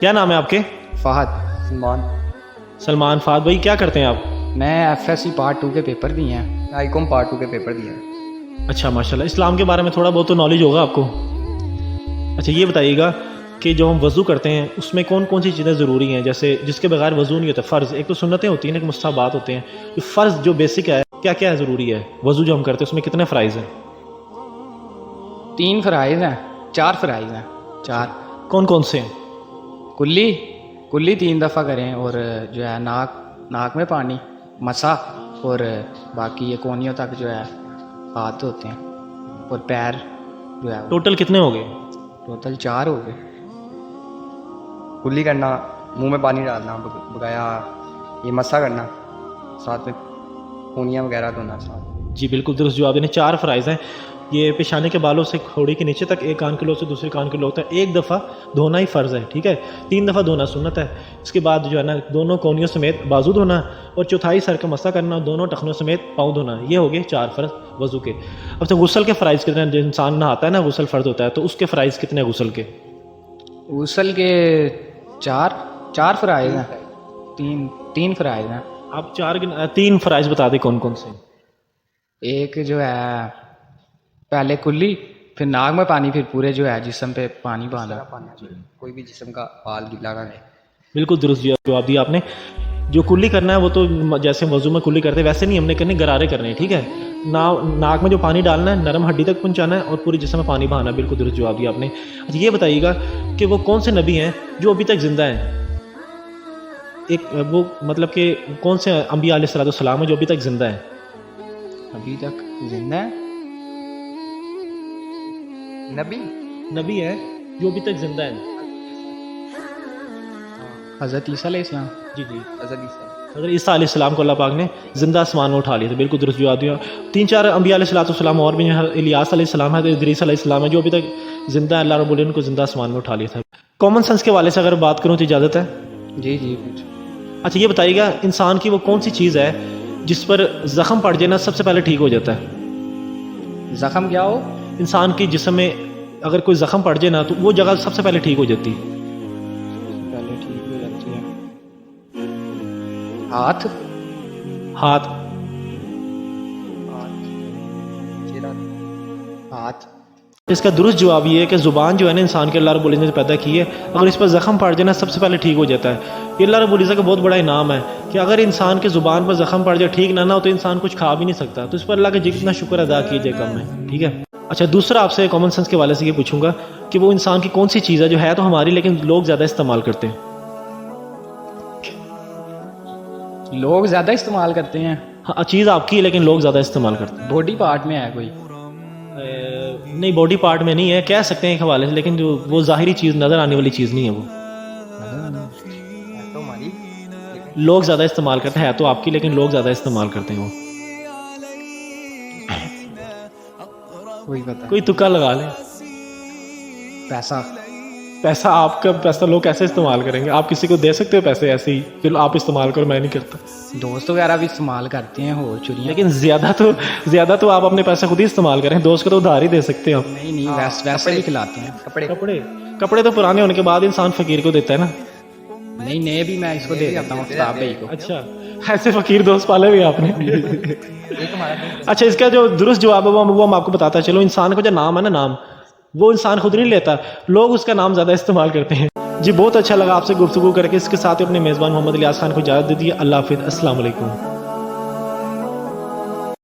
کیا نام ہے آپ کے؟ فہد سلمان فہد بھائی، کیا کرتے ہیں آپ؟ میں ایف ایس سی پارٹ 2 کے پیپر دیے ہیں، آئی کام پارٹ 2 کے پیپر دیے ہیں۔ اچھا ماشاء اللہ، اسلام کے بارے میں تھوڑا بہت تو نالج ہوگا آپ کو۔ اچھا یہ بتائیے گا کہ جو ہم وضو کرتے ہیں اس میں کون کون سی چیزیں ضروری ہیں، جیسے جس کے بغیر وضو نہیں ہوتا؟ فرض ایک تو سنتیں ہوتی ہیں، ایک مستحبات ہوتے ہیں۔ یہ فرض جو بیسک ہے کیا کیا ضروری ہے؟ وضو جو ہم کرتے ہیں اس میں کتنے فرائض ہیں؟ 3 فرائض ہیں، 4 فرائض ہیں، 4 کون کون سے ہیں؟ کلی 3 دفعہ کریں، اور جو ہے ناک میں پانی مسا، اور باقی یہ کونیوں تک جو ہے ہاتھ ہوتے ہیں، اور پیر جو ہے ٹوٹل کتنے ہو گئے؟ ٹوٹل 4 ہو گئے۔ کلی کرنا، منہ میں پانی ڈالنا، بقایا یہ مسا کرنا، ساتھ میں کونیاں وغیرہ دھونا ساتھ۔ جی بالکل درست جواب دینے۔ 4 فرائض ہیں یہ، پیشانے کے بالوں سے کھوڑی کے نیچے تک، ایک کان کے لوگ سے دوسرے کان کے لوگ تک ایک دفعہ دھونا ہی فرض ہے، ٹھیک ہے؟ 3 دفعہ دھونا سنت ہے۔ اس کے بعد جو ہے نا دونوں کونیوں سمیت بازو دھونا، اور چوتھائی سر کا مسا کرنا، دونوں ٹخنوں سمیت پاؤں دھونا۔ یہ ہو گئے 4 فرض وضو کے۔ اب تو غسل کے فرائض کتنے ہیں؟ جو انسان نہاتا ہے نا، غسل فرض ہوتا ہے، تو اس کے فرائض کتنے ہیں غسل کے؟ غسل کے 4 فرائض ہیں، 3 فرائض ہیں۔ آپ 3 فرائض بتا دیں کون کون سے؟ ایک جو ہے پہلے کلی، پھر ناک میں پانی، پھر پورے جو ہے جسم پہ پانی بہانا۔ کوئی بھی جسم کا بال گیلا کرے۔ بالکل درست جواب دیا آپ نے۔ جو کلی کرنا ہے وہ تو جیسے وضو میں کلی کرتے ہیں ویسے نہیں، ہم نے کرنے غرارے کرنے ہیں، ٹھیک ہے؟ ناک میں جو پانی ڈالنا ہے نرم ہڈی تک پہنچانا ہے، اور پورے جسم میں پانی بہانا۔ بالکل درست جواب دیا آپ نے۔ اچھا یہ بتائیے گا کہ وہ کون سے نبی ہیں جو ابھی تک زندہ ہیں؟ وہ مطلب کہ کون سے انبیاء علیہ الصلوۃ والسلام ہیں جو ابھی تک زندہ ہیں؟ ابھی تک زندہ ہے نبی ہے جو ابھی تک زندہ ہیں؟ حضرت عیسیٰ علیہ السلام۔ جی حضرت حضرت عیسیٰ علیہ السلام کو اللہ پاک نے زندہ آسمان میں اٹھا لیا تھا۔ بالکل درست جواب دیا۔ 3-4 انبیاء علیہ الصلوۃ والسلام اور بھی ہیں، الیاس علیہ السلام ہے، ادریس علیہ السلام ہے، جو ابھی تک زندہ ہے، اللہ رب العالمین کو زندہ آسمان میں اٹھا لیا تھا۔ کامن سینس کے والے سے اگر بات کروں تو اجازت ہے؟ جی اچھا یہ بتائیے گا انسان کی وہ کون سی چیز ہے جس پر زخم پڑ جائے نا سب سے پہلے ٹھیک ہو جاتا ہے؟ زخم کیا ہو؟ انسان کی جسم میں اگر کوئی زخم پڑ جائے نا تو وہ جگہ سب سے پہلے ٹھیک ہو جاتی ہے۔ پہلے ٹھیک ہو جاتی ہے ہاتھ۔ اس کا درست جواب یہ ہے کہ زبان جو ہے نا انسان کے اللہ رب العزت نے پیدا کی ہے، اگر اس پر زخم پڑ جائے نا سب سے پہلے ٹھیک ہو جاتا ہے۔ یہ اللہ رب العزت کا بہت بڑا انعام ہے کہ اگر انسان کے زبان پر زخم پڑ جائے ٹھیک نہ ہو تو انسان کچھ کھا بھی نہیں سکتا، تو اس پر اللہ کا جتنا شکر ادا کیجیے کم ہے، ٹھیک ہے؟ اچھا دوسرا آپ سے کامن سینس کے والے سے یہ پوچھوں گا کہ وہ انسان کی کون سی چیز ہے جو ہے تو ہماری لیکن لوگ زیادہ استعمال کرتے ہیں؟ لوگ زیادہ استعمال کرتے ہیں؟ ہاں چیز آپ کی ہے لیکن لوگ زیادہ استعمال کرتے ہیں۔ باڈی پارٹ میں ہے کوئی؟ نہیں باڈی پارٹ میں نہیں ہے، کہہ سکتے ہیں ایک حوالے سے، لیکن جو وہ ظاہری چیز نظر آنے والی چیز نہیں ہے، وہ تو ہماری لوگ زیادہ استعمال کرتے ہیں، تو آپ کی لیکن لوگ زیادہ استعمال کرتے ہیں۔ وہ کوئی پتہ؟ کوئی تکا لگا لیں۔ پیسہ آپ کا پیسہ لوگ کیسے استعمال کریں گے؟ آپ کسی کو دے سکتے ہو پیسے ایسے ہی پھر آپ استعمال کرو؟ میں نہیں کرتا۔ دوست وغیرہ بھی استعمال کرتے ہیں، ہو چوریاں، لیکن زیادہ تو آپ اپنے پیسے خود ہی استعمال کریں، دوست کو تو ادھار ہی دے سکتے ہو۔ نہیں ویسے بھی کھلاتے ہیں۔ کپڑے تو پرانے ہونے کے بعد انسان فقیر کو دیتا ہے نا۔ نہیں نئے بھی میں اس کو دے دیتا ہوں، کتاب بھائی کو۔ اچھا ایسے فقیر دوست پالے بھی آپ نے۔ اچھا اس کا جو درست جواب ہے وہ ہم آپ کو بتاتا چلو۔ انسان کا جو نام ہے نا، نام وہ انسان خود نہیں لیتا، لوگ اس کا نام زیادہ استعمال کرتے ہیں۔ جی بہت اچھا لگا آپ سے گفتگو کر کے۔ اس کے ساتھ اپنے میزبان محمد الیاس خان کو اجازت دے دیجیے۔ اللہ حافظ، السلام علیکم۔